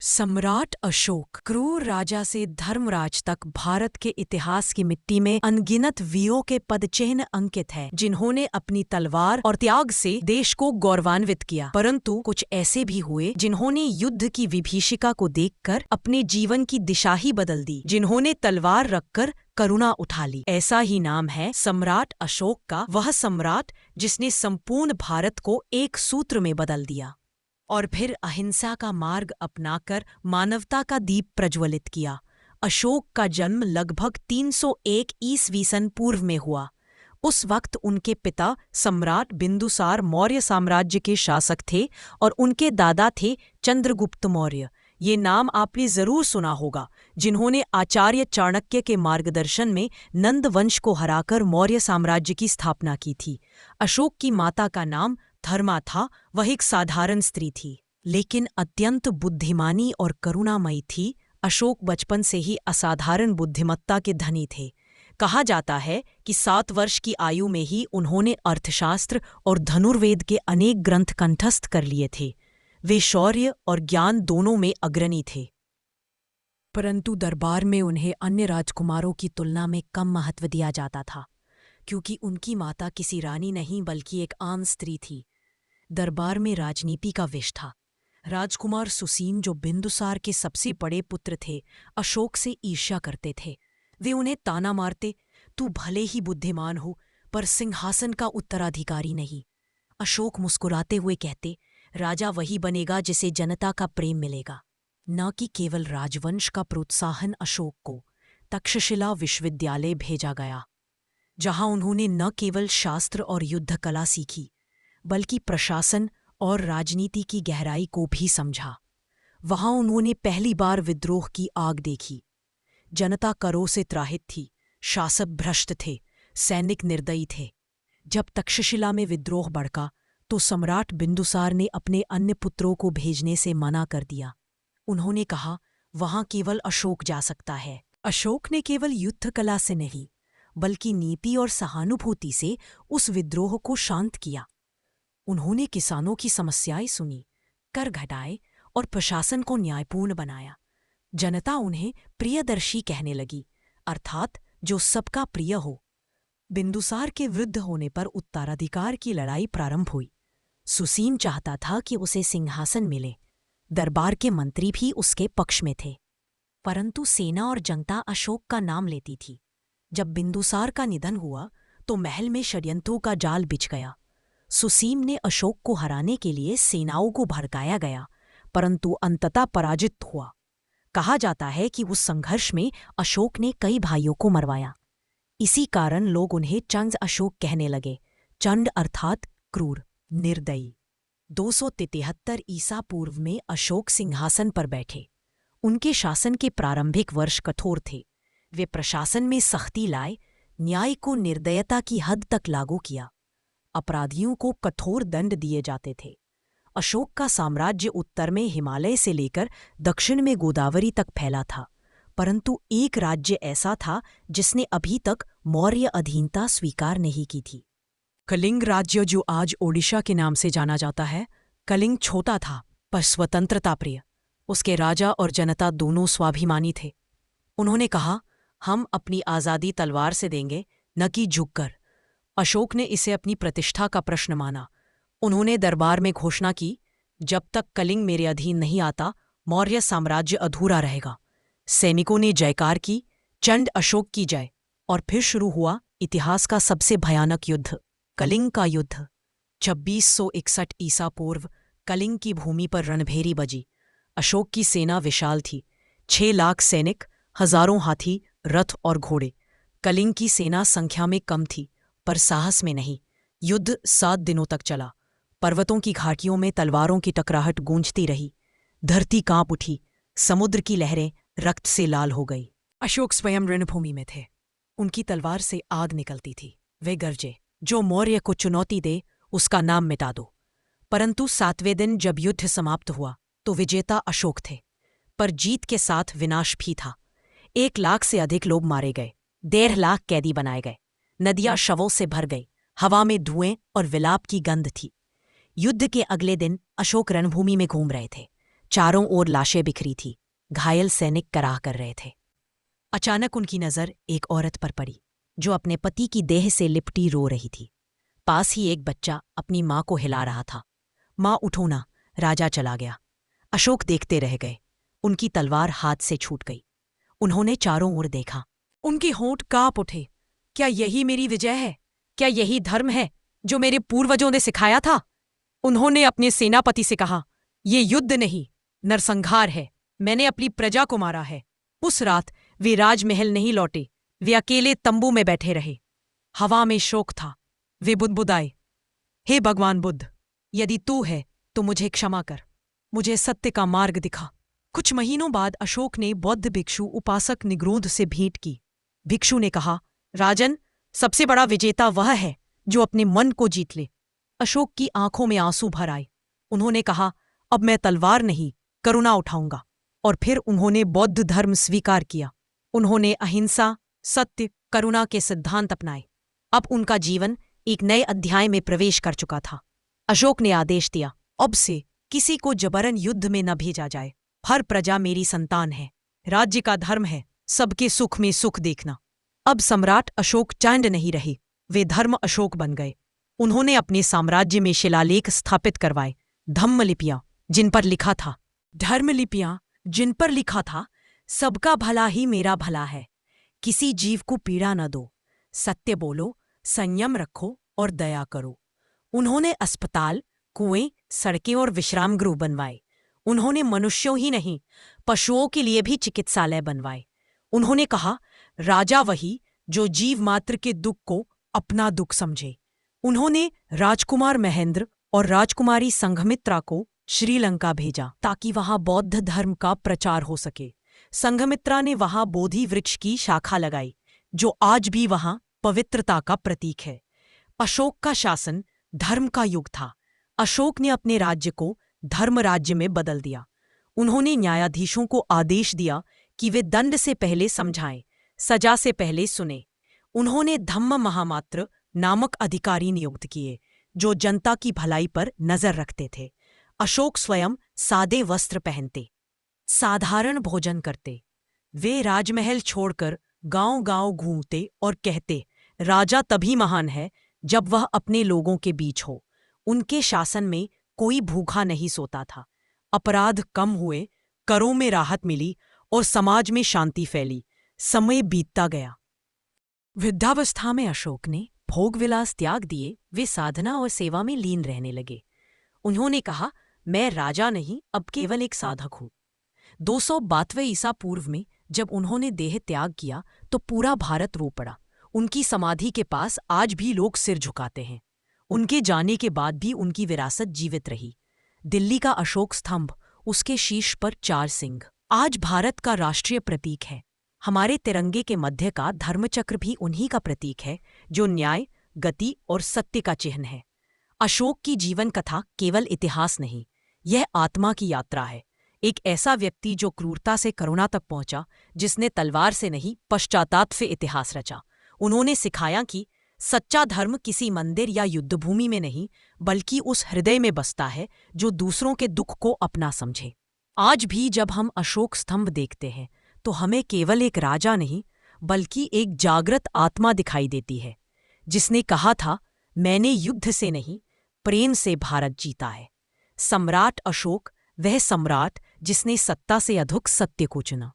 सम्राट अशोक, क्रूर राजा से धर्मराज तक भारत के इतिहास की मिट्टी में अनगिनत वीरों के पदचिह्न अंकित है, जिन्होंने अपनी तलवार और त्याग से देश को गौरवान्वित किया। परंतु कुछ ऐसे भी हुए जिन्होंने युद्ध की विभीषिका को देखकर अपने जीवन की दिशा ही बदल दी, जिन्होंने तलवार रखकर करुणा उठा ली। ऐसा ही नाम है सम्राट अशोक का, वह सम्राट जिसने संपूर्ण भारत को एक सूत्र में बदल दिया और फिर अहिंसा का मार्ग अपनाकर मानवता का दीप प्रज्वलित किया। अशोक का जन्म लगभग 301 ईस्वी सन पूर्व में हुआ। उस वक्त उनके पिता सम्राट बिंदुसार मौर्य साम्राज्य के शासक थे और उनके दादा थे चंद्रगुप्त मौर्य। ये नाम आपने जरूर सुना होगा, जिन्होंने आचार्य चाणक्य के मार्गदर्शन में नंद वंश को हराकर मौर्य साम्राज्य की स्थापना की थी। अशोक की माता का नाम धर्मा था। वह एक साधारण स्त्री थी, लेकिन अत्यंत बुद्धिमानी और करुणामयी थी। अशोक बचपन से ही असाधारण बुद्धिमत्ता के धनी थे। कहा जाता है कि 7 वर्ष की आयु में ही उन्होंने अर्थशास्त्र और धनुर्वेद के अनेक ग्रंथ कंठस्थ कर लिए थे। वे शौर्य और ज्ञान दोनों में अग्रणी थे, परंतु दरबार में उन्हें अन्य राजकुमारों की तुलना में कम महत्व दिया जाता था, क्योंकि उनकी माता किसी रानी नहीं बल्कि एक आम स्त्री थी। दरबार में राजनीति का विष था। राजकुमार सुसीम, जो बिंदुसार के सबसे बड़े पुत्र थे, अशोक से ईर्ष्या करते थे। वे उन्हें ताना मारते, तू भले ही बुद्धिमान हो पर सिंहासन का उत्तराधिकारी नहीं। अशोक मुस्कुराते हुए कहते, राजा वही बनेगा जिसे जनता का प्रेम मिलेगा, न कि केवल राजवंश का प्रोत्साहन। अशोक को तक्षशिला विश्वविद्यालय भेजा गया, जहां उन्होंने न केवल शास्त्र और युद्ध कला सीखी बल्कि प्रशासन और राजनीति की गहराई को भी समझा। वहां उन्होंने पहली बार विद्रोह की आग देखी। जनता करों से त्राहित थी, शासक भ्रष्ट थे, सैनिक निर्दयी थे। जब तक्षशिला में विद्रोह भड़का तो सम्राट बिंदुसार ने अपने अन्य पुत्रों को भेजने से मना कर दिया। उन्होंने कहा, वहां केवल अशोक जा सकता है। अशोक ने केवल युद्ध कला से नहीं बल्कि नीति और सहानुभूति से उस विद्रोह को शांत किया। उन्होंने किसानों की समस्याएं सुनी, कर घटाए और प्रशासन को न्यायपूर्ण बनाया। जनता उन्हें प्रियदर्शी कहने लगी, अर्थात जो सबका प्रिय हो। बिंदुसार के वृद्ध होने पर उत्तराधिकार की लड़ाई प्रारंभ हुई। सुसीम चाहता था कि उसे सिंहासन मिले। दरबार के मंत्री भी उसके पक्ष में थे, परंतु सेना और जनता अशोक का नाम लेती थी। जब बिंदुसार का निधन हुआ तो महल में षड्यंत्रों का जाल बिछ गया। सुसीम ने अशोक को हराने के लिए सेनाओं को भड़काया गया, परंतु अंततः पराजित हुआ। कहा जाता है कि उस संघर्ष में अशोक ने कई भाइयों को मरवाया। इसी कारण लोग उन्हें चंद अशोक कहने लगे। चंड अर्थात क्रूर, निर्दयी। 273 ईसा पूर्व में अशोक सिंहासन पर बैठे। उनके शासन के प्रारंभिक वर्ष कठोर थे। वे प्रशासन में सख्ती लाए, न्याय को निर्दयता की हद तक लागू किया, अपराधियों को कठोर दंड दिए जाते थे। अशोक का साम्राज्य उत्तर में हिमालय से लेकर दक्षिण में गोदावरी तक फैला था, परंतु एक राज्य ऐसा था जिसने अभी तक मौर्य अधीनता स्वीकार नहीं की थी। कलिंग राज्य, जो आज ओडिशा के नाम से जाना जाता है। कलिंग छोटा था पर स्वतंत्रता प्रिय। उसके राजा और जनता दोनों स्वाभिमानी थे। उन्होंने कहा, हम अपनी आज़ादी तलवार से देंगे, न कि झुककर। अशोक ने इसे अपनी प्रतिष्ठा का प्रश्न माना। उन्होंने दरबार में घोषणा की, जब तक कलिंग मेरे अधीन नहीं आता, मौर्य साम्राज्य अधूरा रहेगा। सैनिकों ने जयकार की, चंड अशोक की जय। और फिर शुरू हुआ इतिहास का सबसे भयानक युद्ध, कलिंग का युद्ध। 2661 ईसा पूर्व कलिंग की भूमि पर रणभेरी बजी। अशोक की सेना विशाल थी, 6 लाख सैनिक, हजारों हाथी, रथ और घोड़े। कलिंग की सेना संख्या में कम थी पर साहस में नहीं। युद्ध 7 दिनों तक चला। पर्वतों की घाटियों में तलवारों की टकराहट गूंजती रही। धरती कांप उठी, समुद्र की लहरें रक्त से लाल हो गई। अशोक स्वयं रणभूमि में थे। उनकी तलवार से आग निकलती थी। वे गरजे, जो मौर्य को चुनौती दे उसका नाम मिटा दो। परंतु 7वें दिन जब युद्ध समाप्त हुआ तो विजेता अशोक थे, पर जीत के साथ विनाश भी था। 1 लाख से अधिक लोग मारे गए, 1.5 लाख कैदी बनाए गए। नदियां शवों से भर गई, हवा में धुएं और विलाप की गंध थी। युद्ध के अगले दिन अशोक रणभूमि में घूम रहे थे। चारों ओर लाशें बिखरी थी। घायल सैनिक कराह कर रहे थे। अचानक उनकी नजर एक औरत पर पड़ी जो अपने पति की देह से लिपटी रो रही थी। पास ही एक बच्चा अपनी मां को हिला रहा था। मां उठो ना, राजा चला गया। अशोक देखते रह गए। उनकी तलवार हाथ से छूट गई। उन्होंने चारों ओर देखा। उनके होंठ कांप उठे। क्या यही मेरी विजय है? क्या यही धर्म है जो मेरे पूर्वजों ने सिखाया था? उन्होंने अपने सेनापति से कहा, ये युद्ध नहीं, नरसंहार है। मैंने अपनी प्रजा को मारा है। उस रात वे राजमहल नहीं लौटे। वे अकेले तंबू में बैठे रहे। हवा में शोक था। वे बुदबुदाए, हे भगवान बुद्ध, यदि तू है तो मुझे क्षमा कर। मुझे सत्य का मार्ग दिखा। कुछ महीनों बाद अशोक ने बौद्ध भिक्षु उपासक निग्रोध से भेंट की। भिक्षु ने कहा, राजन, सबसे बड़ा विजेता वह है जो अपने मन को जीत ले। अशोक की आंखों में आंसू भर आए। उन्होंने कहा, अब मैं तलवार नहीं, करुणा उठाऊंगा। और फिर उन्होंने बौद्ध धर्म स्वीकार किया। उन्होंने अहिंसा, सत्य, करुणा के सिद्धांत अपनाए। अब उनका जीवन एक नए अध्याय में प्रवेश कर चुका था। अशोक ने आदेश दिया, अब से किसी को जबरन युद्ध में न भेजा जाए। हर प्रजा मेरी संतान है। राज्य का धर्म है सबके सुख में सुख देखना। अब सम्राट अशोक चांड नहीं रहे, वे धर्म अशोक बन गए। उन्होंने अपने साम्राज्य में शिलालेख स्थापित करवाए, धम्मलिपियां, जिन पर लिखा था धर्मलिपियां जिन पर लिखा था, सबका भला ही मेरा भला है। किसी जीव को पीड़ा न दो, सत्य बोलो, संयम रखो और दया करो। उन्होंने अस्पताल, कुएं, सड़कें और विश्राम गृह बनवाए। उन्होंने मनुष्यों ही नहीं, पशुओं के लिए भी चिकित्सालय बनवाए। उन्होंने कहा, राजा वही जो जीव मात्र के दुख को अपना दुख समझे। उन्होंने राजकुमार महेंद्र और राजकुमारी संघमित्रा को श्रीलंका भेजा ताकि वहां बौद्ध धर्म का प्रचार हो सके। संघमित्रा ने वहां बोधि वृक्ष की शाखा लगाई जो आज भी वहां पवित्रता का प्रतीक है। अशोक का शासन धर्म का युग था। अशोक ने अपने राज्य को धर्म राज्य में बदल दिया। उन्होंने न्यायाधीशों को आदेश दिया कि वे दंड से पहले समझाएं, सजा से पहले सुने। उन्होंने धम्म महामात्र नामक अधिकारी नियुक्त किए जो जनता की भलाई पर नजर रखते थे। अशोक स्वयं सादे वस्त्र पहनते, साधारण भोजन करते। वे राजमहल छोड़कर गांव-गांव घूमते और कहते, राजा तभी महान है जब वह अपने लोगों के बीच हो। उनके शासन में कोई भूखा नहीं सोता था। अपराध कम हुए, करों में राहत मिली और समाज में शांति फैली। समय बीतता गया। वृद्धावस्था में अशोक ने भोगविलास त्याग दिए। वे साधना और सेवा में लीन रहने लगे। उन्होंने कहा, मैं राजा नहीं, अब केवल एक साधक हूं। 252वें ईसा पूर्व में जब उन्होंने देह त्याग किया तो पूरा भारत रो पड़ा। उनकी समाधि के पास आज भी लोग सिर झुकाते हैं। उनके जाने के बाद भी उनकी विरासत जीवित रही। दिल्ली का अशोक स्तंभ, उसके शीर्ष पर 4 सिंह, आज भारत का राष्ट्रीय प्रतीक है। हमारे तिरंगे के मध्य का धर्मचक्र भी उन्हीं का प्रतीक है जो न्याय, गति और सत्य का चिन्ह है। अशोक की जीवन कथा केवल इतिहास नहीं, यह आत्मा की यात्रा है। एक ऐसा व्यक्ति जो क्रूरता से करुणा तक पहुंचा, जिसने तलवार से नहीं पश्चाताप से इतिहास रचा। उन्होंने सिखाया कि सच्चा धर्म किसी मंदिर या युद्धभूमि में नहीं, बल्कि उस हृदय में बसता है जो दूसरों के दुख को अपना समझे। आज भी जब हम अशोक स्तंभ देखते हैं तो हमें केवल एक राजा नहीं, बल्कि एक जागृत आत्मा दिखाई देती है जिसने कहा था, मैंने युद्ध से नहीं, प्रेम से भारत जीता है। सम्राट अशोक, वह सम्राट जिसने सत्ता से अधिक सत्य को चुना।